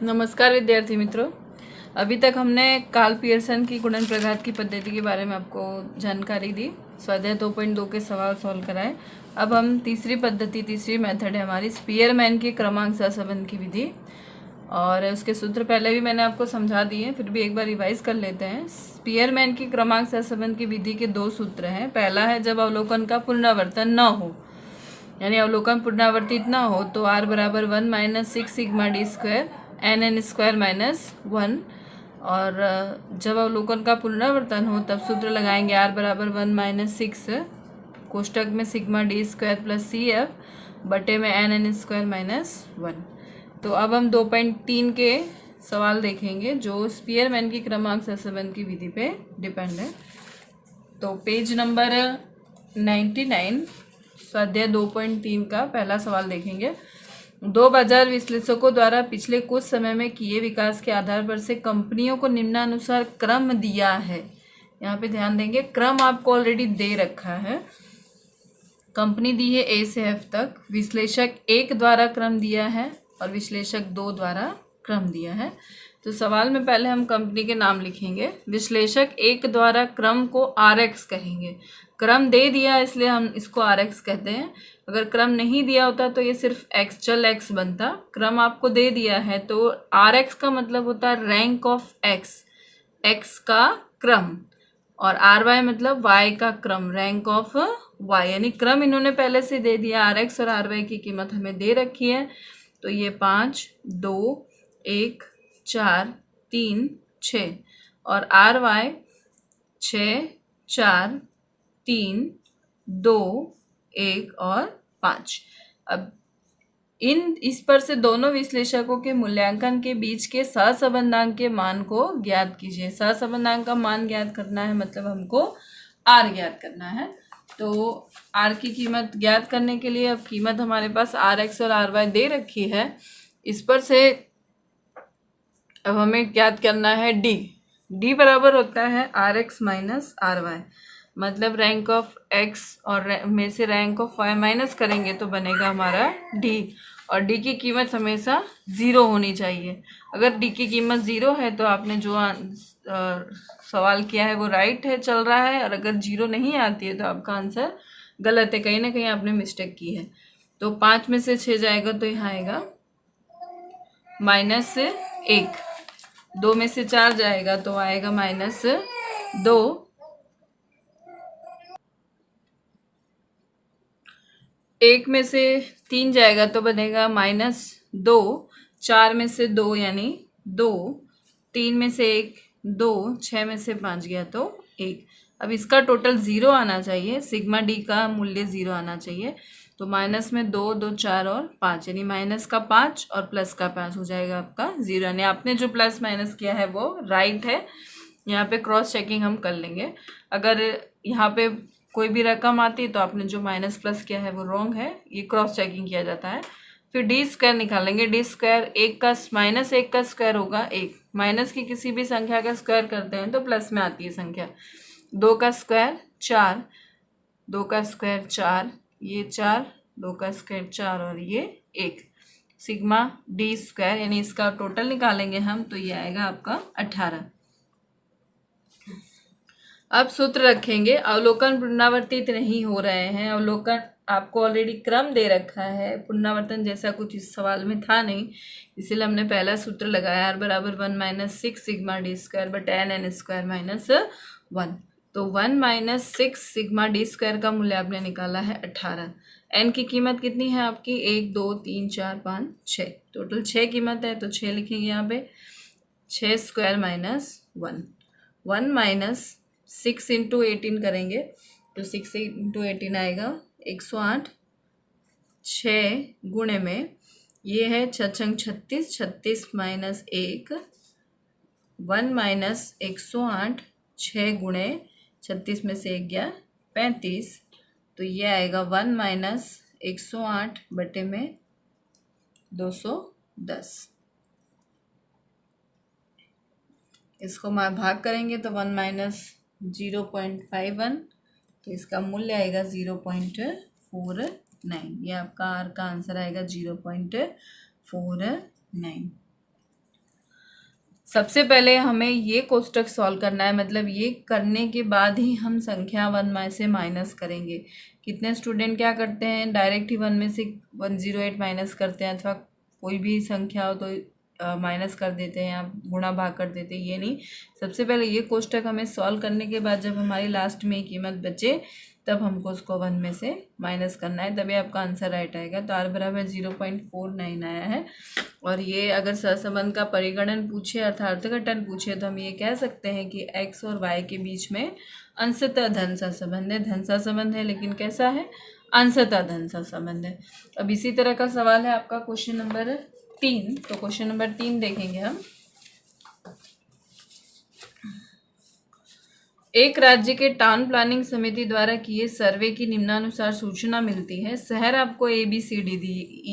नमस्कार विद्यार्थी मित्रों। अभी तक हमने कार्ल पियर्सन की गुणन प्रघात की पद्धति के बारे में आपको जानकारी दी, स्वाध्याय 2.2 के सवाल सॉल्व कराए। अब हम तीसरी मेथड है हमारी स्पीयरमैन की क्रमांक सहसंबंध की विधि, और उसके सूत्र पहले भी मैंने आपको समझा दिए, फिर भी एक बार रिवाइज कर लेते हैं। स्पीयरमैन की क्रमांक सहसंबंध की विधि के दो सूत्र हैं। पहला है जब अवलोकन का पुनरावर्तन न हो, यानी अवलोकन पुनरावर्तित ना हो, तो r बराबर 1 minus 6 sigma D square N square minus 1। और जब अवलोकन का पुनरावर्तन हो तब सूत्र लगाएंगे r बराबर 1 माइनस 6 कोष्टक में sigma D square plus C F बटे में एन स्क्वायर माइनस 1। तो अब हम 2.3 के सवाल देखेंगे जो स्पीयरमैन की क्रमांक सहसंबंध की विधि पे डिपेंड है। तो पेज नंबर 99 स्वाध्याय 2.3 का पहला सवाल देखेंगे। दो बाजार विश्लेषकों द्वारा पिछले कुछ समय में किए विकास के आधार पर से कंपनियों को निम्नानुसार क्रम दिया है। यहाँ पे ध्यान देंगे, क्रम आपको ऑलरेडी दे रखा है। कंपनी दी है ए से एफ तक, विश्लेषक 1 द्वारा क्रम दिया है और विश्लेषक 2 द्वारा क्रम दिया है। तो सवाल में पहले हम कंपनी के नाम लिखेंगे। विश्लेषक 1 द्वारा क्रम को आर एक्स कहेंगे। क्रम दे दिया इसलिए हम इसको आर एक्स कहते हैं। अगर क्रम नहीं दिया होता तो ये सिर्फ एक्स, चल एक्स बनता। क्रम आपको दे दिया है तो आर एक्स का मतलब होता है रैंक ऑफ एक्स, एक्स का क्रम, और आर वाई मतलब वाई का क्रम, रैंक ऑफ वाई। यानी क्रम इन्होंने पहले से दे दिया, आर एक्स और आर वाई की कीमत हमें दे रखी है। तो ये 5, 2, 1, 4, 3, 6 और आर वाई 6, 4, 3, 2, 1 और 5। अब इस पर से दोनों विश्लेषकों के मूल्यांकन के बीच के सहसंबंधांक के मान को ज्ञात कीजिए। सहसंबंधांक का मान ज्ञात करना है, मतलब हमको आर ज्ञात करना है। तो आर की कीमत ज्ञात करने के लिए अब कीमत हमारे पास आर एक्स और आर वाई दे रखी है। इस पर से अब हमें ज्ञात करना है डी। डी बराबर होता है R X minus R Y, मतलब रैंक ऑफ एक्स और में से रैंक ऑफ वाई माइनस करेंगे तो बनेगा हमारा डी। और डी की कीमत हमेशा 0 होनी चाहिए। अगर डी की कीमत 0 है तो आपने जो सवाल किया है वो राइट है, चल रहा है, और अगर 0 नहीं आती है तो आपका आंसर गलत है, कहीं ना कहीं आपने मिस्टेक की है। तो 5 में से 6 जाएगा तो यहाँ आएगा -1, 2 में से 4 जाएगा तो आएगा -2, 1 में से 3 जाएगा तो बनेगा -2, 4 में से 2 यानी 2, 3 में से 1 2, 6 में से 5 गया तो 1। अब इसका टोटल 0 आना चाहिए, सिग्मा डी का मूल्य 0 आना चाहिए। तो माइनस में 2, 2, 4 और 5, यानी माइनस का 5 और प्लस का 5 हो जाएगा आपका 0। यानी आपने जो प्लस माइनस किया है वो राइट है। यहाँ पे क्रॉस चेकिंग हम कर लेंगे। अगर यहाँ पे कोई भी रकम आती तो आपने जो माइनस प्लस किया है वो रॉन्ग है, ये क्रॉस चेकिंग किया जाता है। फिर डी स्क्वायर निकालेंगे। डी स्क्वायर -1 का स्क्वायर होगा 1, माइनस की किसी भी संख्या का स्क्वायर करते हैं तो प्लस में आती है संख्या। 2 का स्क्वायर 4, 2 का स्क्वायर 4, ये 4, 2 का स्क्वायर 4 और ये 1, सिग्मा डी स्क्वायर, यानी इसका टोटल निकालेंगे हम तो ये आएगा आपका 18। अब सूत्र रखेंगे। अवलोकन पुनरावर्तित नहीं हो रहे हैं। अवलोकन आपको ऑलरेडी क्रम दे रखा है, पुनरावर्तन जैसा कुछ इस सवाल में था नहीं, इसीलिए हमने पहला सूत्र लगाया r बराबर 1 माइनस 6 सिग्मा डी स्क्वायर बटे एन स्क्वायर माइनस 1। तो 1 माइनस 6 सिग्मा डी स्क्वायर का मूल्य आपने निकाला है 18। एन की कीमत कितनी है आपकी? 1, 2, 3, 4, 5, 6, टोटल 6 कीमत है तो 6 लिखेंगे यहाँ पे। 6 स्क्वायर माइनस 1, 1 माइनस 6 इंटू 18 करेंगे तो 6 इंटू 18 आएगा 108। 6 गुणे में ये है 6 36, 36 माइनस 1, 1 माइनस 108, 6 गुणे 36 में से 1 गया 35, तो ये आएगा 1 माइनस 108 बटे में 210। इसको भाग करेंगे तो 1 माइनस 0.51, तो इसका मूल्य आएगा 0.49। ये आपका आर का आंसर आएगा 0.49। सबसे पहले हमें ये कोष्टक सॉल्व करना है, मतलब ये करने के बाद ही हम संख्या 1 में से माइनस करेंगे। कितने स्टूडेंट क्या करते हैं, डायरेक्ट ही 1 में से 108 माइनस करते हैं, अथवा कोई भी संख्या हो तो माइनस कर देते हैं या गुणा भाग कर देते हैं। ये नहीं, सबसे पहले ये कोष्टक हमें सॉल्व करने के बाद जब हमारी लास्ट में कीमत बचे तब हमको उसको 1 में से माइनस करना है, तभी आपका आंसर राइट आएगा। तो r बराबर 0.49 आया है। और ये अगर सहसंबंध का परिगणन पूछे अर्थात अर्थघटन पूछे तो हम ये कह सकते हैं कि x और y के बीच में अंशतः धन सहसंबंध है। धन सहसंबंध है लेकिन कैसा है, अंशतः धन सहसंबंध है। अब इसी तरह का सवाल है आपका क्वेश्चन नंबर 3। तो क्वेश्चन नंबर 3 देखेंगे हम। एक राज्य के टाउन प्लानिंग समिति द्वारा किए सर्वे की निम्नानुसार सूचना मिलती है। शहर आपको ABCD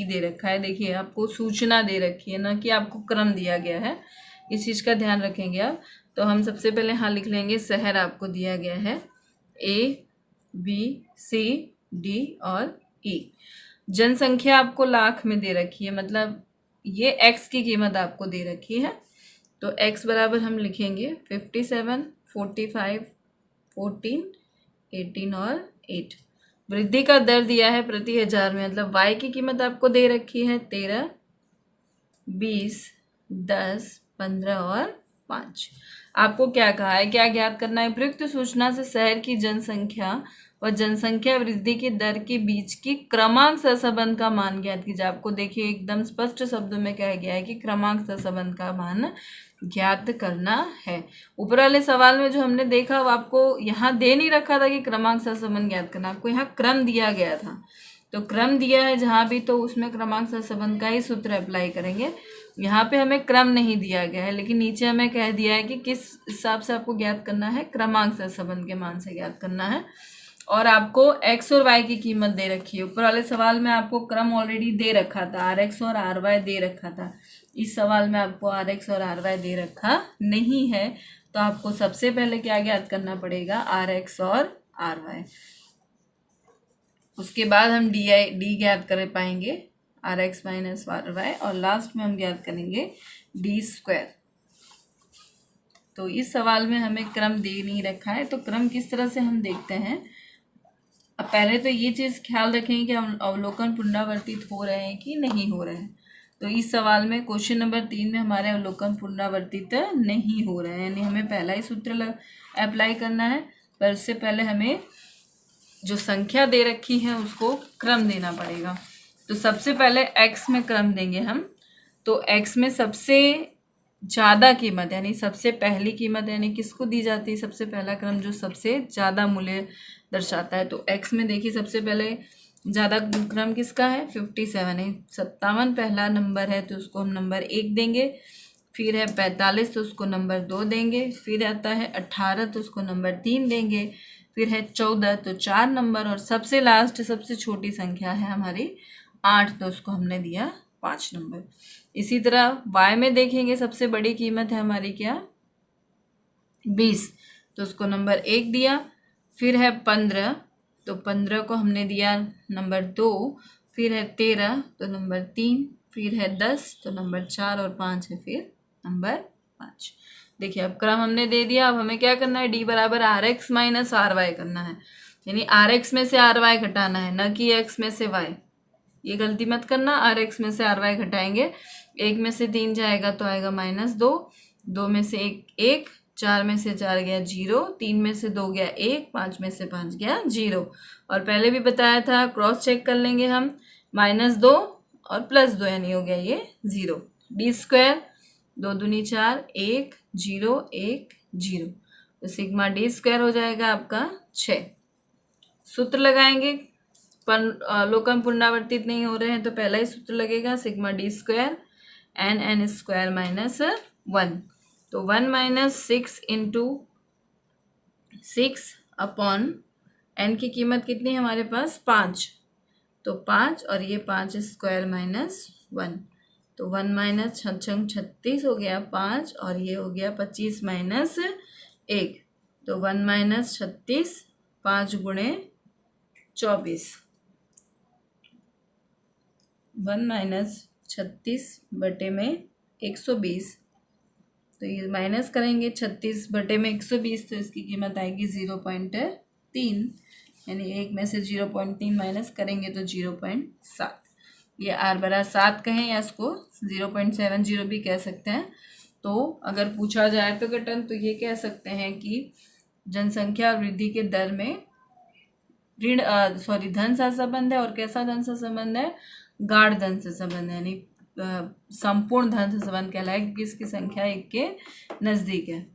दे रखा है। देखिए आपको सूचना दे रखी है, ना कि आपको क्रम दिया गया है। इस चीज़ का ध्यान रखेंगे आप। तो हम सबसे पहले यहाँ लिख लेंगे शहर आपको दिया गया है ABCD और E। जनसंख्या आपको लाख में दे रखी है, मतलब ये x की कीमत आपको दे रखी है। तो x बराबर हम लिखेंगे 57, 45, 14, 18 और 8। वृद्धि का दर दिया है प्रति हजार में, मतलब y की कीमत आपको दे रखी है 13, 20, 10, 15 और 5। आपको क्या कहा है, क्या ज्ञात करना है, प्रयुक्त सूचना से शहर की जनसंख्या व जनसंख्या वृद्धि की दर के बीच की क्रमांक सहसंबंध का मान ज्ञात कीजिए। आपको देखिए एकदम स्पष्ट शब्दों में कहा गया है कि क्रमांक सहसंबंध का मान ज्ञात करना है। ऊपर वाले सवाल में जो हमने देखा वो आपको यहाँ दे नहीं रखा था कि क्रमांक सहसंबंध ज्ञात करना, आपको यहाँ क्रम दिया गया था। तो क्रम दिया है जहाँ भी, तो उसमें क्रमांक सहसंबंध का ही सूत्र अप्लाई करेंगे। यहाँ पे हमें क्रम नहीं दिया गया है, लेकिन नीचे हमें कह दिया है कि किस हिसाब से आपको ज्ञात करना है, क्रमांक सहसंबंध के मान से ज्ञात करना है। और आपको x और y की कीमत दे रखी है। ऊपर वाले सवाल में आपको क्रम ऑलरेडी दे रखा था, rx और ry दे रखा था। इस सवाल में आपको rx और ry दे रखा नहीं है, तो आपको सबसे पहले क्या ज्ञात करना पड़ेगा, rx और ry। उसके बाद हम d ज्ञात कर पाएंगे, rx माइनस ry, और लास्ट में हम ज्ञात करेंगे d²। तो इस सवाल में हमें क्रम दे नहीं रखा है, तो क्रम किस तरह से हम देखते हैं। अब पहले तो ये चीज़ ख्याल रखें कि हम अवलोकन पुनरावर्तित हो रहे हैं कि नहीं हो रहे हैं। तो इस सवाल में क्वेश्चन नंबर 3 में हमारे अवलोकन पुनरावर्तित नहीं हो रहे हैं, यानी हमें पहला ही सूत्र अप्लाई करना है। पर उससे पहले हमें जो संख्या दे रखी है उसको क्रम देना पड़ेगा। तो सबसे पहले x में क्रम देंगे हम। तो x में सबसे ज़्यादा कीमत यानी सबसे पहली कीमत यानी किसको दी जाती है, सबसे पहला क्रम जो सबसे ज़्यादा मूल्य दर्शाता है। तो x में देखिए सबसे पहले ज़्यादा क्रम किसका है, 57 है। 57 पहला नंबर है तो उसको हम नंबर 1 देंगे। फिर है 45 तो उसको नंबर 2 देंगे। फिर आता है 18 तो उसको नंबर 3 देंगे। फिर है 14 तो 4 नंबर, और सबसे लास्ट सबसे छोटी संख्या है हमारी 8 तो उसको हमने दिया 5 नंबर। इसी तरह y में देखेंगे सबसे बड़ी कीमत है हमारी क्या, 20 तो उसको नंबर 1 दिया। फिर है 15 तो 15 को हमने दिया नंबर 2। फिर है 13 तो नंबर 3। फिर है 10 तो नंबर 4, और 5 है फिर नंबर 5। देखिए अब क्रम हमने दे दिया। अब हमें क्या करना है, d बराबर rx माइनस ry करना है, यानी rx में से ry घटाना है, न कि x में से y। ये गलती मत करना, rx में से ry घटाएंगे। 1 में से 3 जाएगा तो आएगा -2, 2 में से 1, 4 में से 4 गया 0, 3 में से 2 गया 1, 5 में से 5 गया 0। और पहले भी बताया था, क्रॉस चेक कर लेंगे हम, -2 और +2 यानी हो गया ये 0। d², 2 दूनी 4, 1 0 1 0, तो सिग्मा d² हो जाएगा आपका 6। सूत्र लगाएंगे, अवलोकन पुनरावर्तित नहीं हो रहे हैं तो पहला ही सूत्र लगेगा, सिग्मा d² n² -1। तो 1 - 6 × 6 अपॉन n की कीमत कितनी है हमारे पास, 5। तो 5 और ये 5² -1, तो 1 - 6 36 हो गया 5, और ये हो गया 25 - 1, तो 1 - 36, 5 × 24, 1 - 36 बटे में 120, तो ये माइनस करेंगे 36/120, तो इसकी कीमत आएगी 0.3, यानी 1 में से 0.3 माइनस करेंगे तो 0.7। ये r=7 कहें या इसको 0.70 भी कह सकते हैं। तो अगर पूछा जाए तो कटन, तो ये कह सकते हैं कि जनसंख्या वृद्धि के दर में धन सहसंबंध है। और कैसा धन सहसंबंध है? गाढ़ धन सहसंबंध है, यानी संपूर्ण धन सहसंबंध कहलाएगा क्योंकि इसकी संख्या 1 के नज़दीक है।